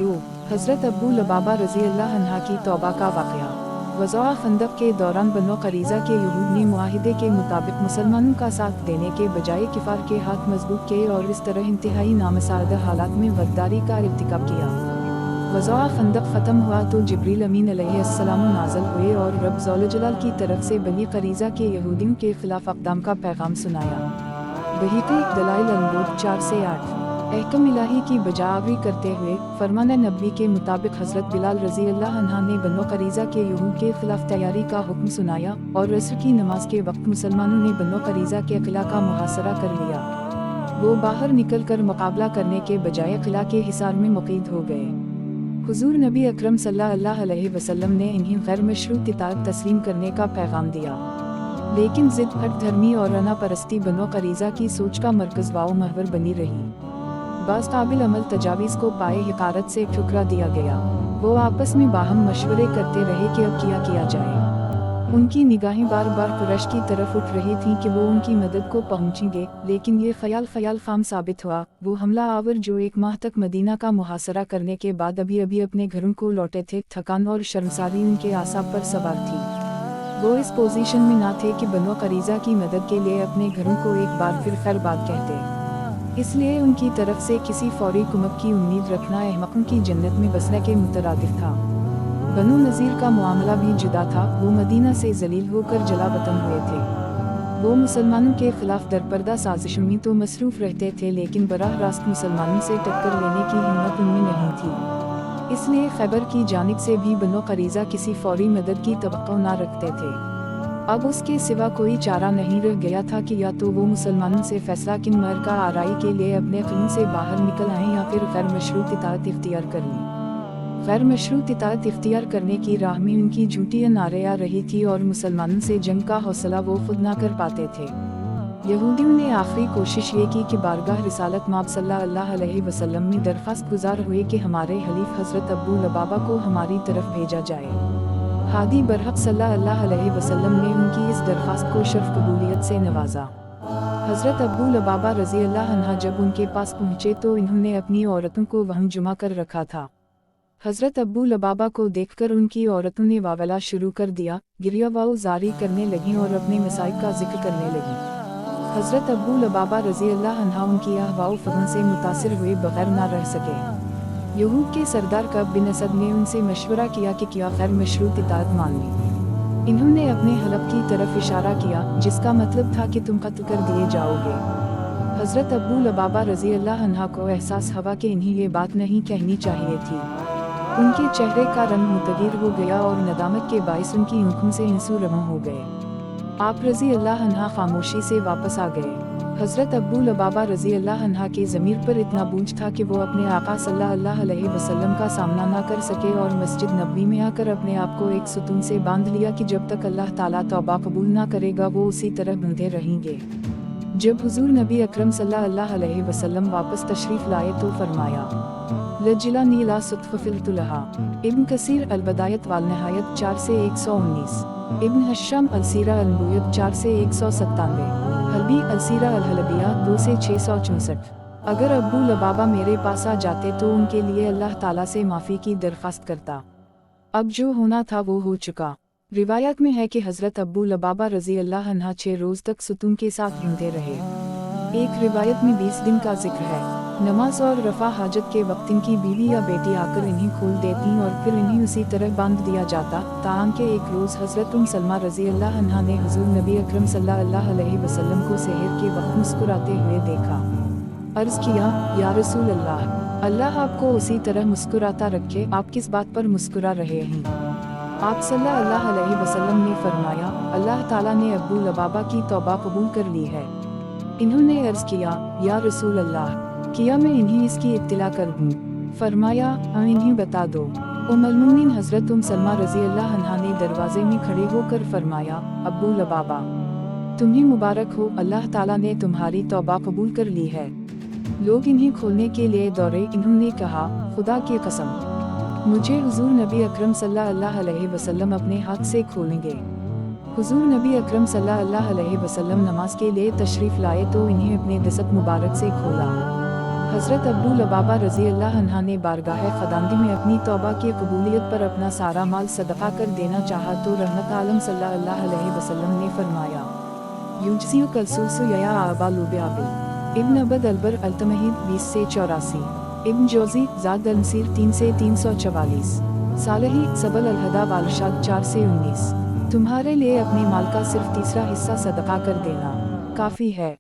2 हज़रत अब्बू लबाबा रज़ी अल्लाह अन्हा की तौबा का वाक़या। ग़ज़वा ख़ंदक़ के दौरान बनो क़रीज़ा के यहूद ने मुआहिदे के मुताबिक मुसलमानों का साथ देने के बजाय किफ़ार के हाथ मज़बूत किए और इस तरह इंतहाई नामसादा हालात में गद्दारी का इर्तिकाब किया। ग़ज़वा ख़ंदक़ ख़त्म हुआ तो जिब्रील अमीन अलैहिस्सलाम नाज़िल हुए और रब ज़ौल जलाल की तरफ से बनी क़रीज़ा के यहूदियों के ख़िलाफ़ अक़दाम का पैगाम सुनाया। बहीक़ी दलाइल अन-नबूवत 4 से 8 अहकम इलाही की बजाआवरी करते हुए फरमान नबी के मुताबिक हज़रत बिलाल रज़ी अल्लाह अन्हा ने बनो क़रीज़ा के यहूद के ख़िलाफ़ तैयारी का हुक्म सुनाया और असर की नमाज के वक्त मुसलमानों ने बनो क़रीज़ा के क़िला का मुहासरा कर लिया। वो बाहर निकल कर मुकाबला करने के बजाय क़िला के हिसार में मुक़ीद हो गए। हुज़ूर नबी अकरम सल्लल्लाहु अलैहि वसल्लम ने इन्हें गैर मशरूत इताअत तस्लीम करने का पैगाम दिया, लेकिन ज़िद हट धर्मी और रना परस्ती बनो क़रीज़ा की सोच का मरकज़ वाओ महवर बनी रही। बाज़ काबिल अमल तजावीज़ को पाए हिकारत से ठुकरा दिया गया। वो आपस में बाहम मशवरे करते रहे कि अब क्या किया जाए। उनकी निगाहें बार बार कुरैश की तरफ उठ रही थीं कि वो उनकी मदद को पहुंचेंगे, लेकिन ये ख्याल फाम साबित हुआ। वो हमला आवर जो 1 माह तक मदीना का मुहासरा करने के बाद अभी अपने घरों को लौटे थे, थकान और शर्मसारी उनके आसाब पर सवार थी। वो इस पोजीशन में ना थे कि बनो क़रीज़ा की मदद के लिए अपने घरों को एक बार फिर खैर बात कहते, इसलिए उनकी तरफ से किसी फौरी कुमक की उम्मीद रखना अहमकों की जन्नत में बसने के मुतरादिफ था। बनु नज़ीर का मामला भी जुदा था। वो मदीना से जलील होकर जला वतन हुए थे। वो मुसलमानों के खिलाफ दरपर्दा साजिशों में तो मसरूफ़ रहते थे, लेकिन बराह रास्त मुसलमानों से टक्कर लेने की हिम्मत उनमें नहीं थी। इसलिए खैबर की जानिब से भी बनो क़रीज़ा किसी फौरी मदद की तवक्को न रखते थे। अब उसके सिवा कोई चारा नहीं रह गया था कि या तो वो मुसलमानों से फैसला किन मर का आराई के लिए अपने क़िलों से बाहर निकल आएं या फिर गैर मशरूत इताअत इख्तियार कर लें। गैर मशरूत इताअत इख्तियार करने की राह में उनकी झूठी नारे आ रही थी और मुसलमानों से जंग का हौसला वो खुद ना कर पाते थे। यहूदियों ने आखिरी कोशिश ये की कि बारगाह रिसालत माब सल्लल्लाहु अलैहि वसल्लम में दरख्वास्त गुजार हुए कि हमारे हलीफ हज़रत अब्बू लबाबा को हमारी तरफ भेजा जाए। हादी बरहक सल्लल्लाहु अलैहि वसल्लम ने उनकी इस दरख्वास्त को शर्फ कबूलियत से नवाजा। हज़रत अब्बू लबाबा रज़ी अल्लाह अन्हा जब उनके पास पहुँचे तो इन्होंने अपनी औरतों को वहाँ जुमा कर रखा था। हज़रत अब्बू लबाबा को देखकर उनकी औरतों ने वावला शुरू कर दिया, गिरिया वाओ जारी करने लगीं और अपने मसाइब का जिक्र करने लगीं। हज़रत अब्बू लबाबा रज़ी अल्लाह अन्हा उनकी अहवाओ फ़हम से मुतासिर हुए बगैर ना रह सके। यहूद के सरदार कब बिन असद ने उनसे मशवरा किया कि क्या गैर मशरूत इताअत मान ली। इन्होंने अपने हलफ की तरफ इशारा किया, जिसका मतलब था कि तुम कत्ल कर दिए जाओगे। हज़रत अब्बू लबाबा रज़ी अल्लाह अन्हा को एहसास हुआ कि इन्हें ये बात नहीं कहनी चाहिए थी। उनके चेहरे का रंग मुतगीर हो गया और नदामत के बाइस उनकी आँखों से आंसू रवा हो गए। आप रज़ी अल्लाह अन्हा खामोशी से वापस आ गए। हज़रत अब्बू लबाबा रज़ी अल्लाह अन्हा के ज़मीर पर इतना बोझ था कि वो अपने आका सल्लल्लाहु अलैहि वसल्लम का सामना ना कर सके और मस्जिद नबवी में आकर अपने आप को एक सुतून से बांध लिया कि जब तक अल्लाह ताला तौबा कबूल ना करेगा वो उसी तरह बंधे रहेंगे। जब हुज़ूर नबी अकरम सल्लल्लाहु अलैहि वसल्लम वापस तशरीफ़ लाए तो फरमाया, लजिलानी ला सुत्फ़ फ़िलतुलहा। इब्न कसीर अल-बदायत वाल नहायत 4 से 119, इब्न हश्शाम अल-सीरा अल-नबूवत 4 से 197, हलबी अल-सीरा अल-हलबिया 2 से 664। अगर अब्बू लबाबा मेरे पास आ जाते तो उनके लिए अल्लाह ताला से माफ़ी की दरख्वास्त करता। अब जो होना था वो हो चुका। रिवायत में है कि हज़रत अब्बू लबाबा रज़ी अल्लाह अन्हा 6 रोज़ तक सुतून के साथ बंधे रहे। एक रिवायत में 20 दिन का जिक्र है। नमाज और रफ़ा हाजत के वक्त इनकी बीवी या बेटी आकर इन्हें खोल देती और फिर इन्हें उसी तरह बांध दिया जाता। ताकि एक रोज़ हज़रत सलमा रज़ी अल्लाह अन्हा ने हुज़ूर नबी अकरम सल्लल्लाहु अलैहि वसल्लम को सहर के वक्त मुस्कुराते हुए देखा। अर्ज़ किया, या रसूल अल्लाह, अल्लाह आपको उसी तरह मुस्कुराता रखे, आप किस बात पर मुस्कुरा रहे हैं? आप सल्लल्लाहु अलैहि वसल्लम ने फरमाया, अल्लाह ताला ने अब्बू लबाबा की तौबा कबूल कर ली है। इन्होंने अर्ज़ किया, या रसूल अल्लाह, किया मैं इन्हें इसकी इत्तिला कर दूँ? फरमाया, हाँ इन्हें बता दो। उम्मुल मोमिनीन हज़रत सलमा रज़ी अल्लाह अन्हा ने दरवाजे में खड़े होकर फरमाया, अब्बू लबाबा, तुम्हें मुबारक हो, अल्लाह ताला ने तुम्हारी तौबा कबूल कर ली है। लोग इन्हें खोलने के लिए दौड़े। इन्होंने कहा, खुदा की कसम, मुझे हुज़ूर नबी अकरम सल्लल्लाहु अलैहि वसल्लम अपने हाथ से खोलेंगे। हुज़ूर नबी अकरम सल्लल्लाहु अलैहि वसल्लम नमाज के लिए तशरीफ़ लाए तो इन्हें अपने दस्त मुबारक से खोला। हज़रत अब्दुल लबाबा रज़ी अल्लाह अन्हा ने बारगाह ख़ुदावंदी में अपनी तौबा की कबूलियत पर अपना सारा माल सदक़ा कर देना चाहा तो रहमत आलम सल्लल्लाहु अलैहि वसल्लम ने फरमाया, युजज़ियु कलसूसु या आबालु बिआबिल। इब्न अबद अलबर अल्तमहीद 20 से 84, इब्न जोज़ी ज़ाद अल-मसीर 3 से 344, सालही सबल अल-हदा वाल-इरशाद 4 से 19। तुम्हारे लिए अपने माल का सिर्फ तीसरा हिस्सा सदक़ा कर देना काफ़ी है।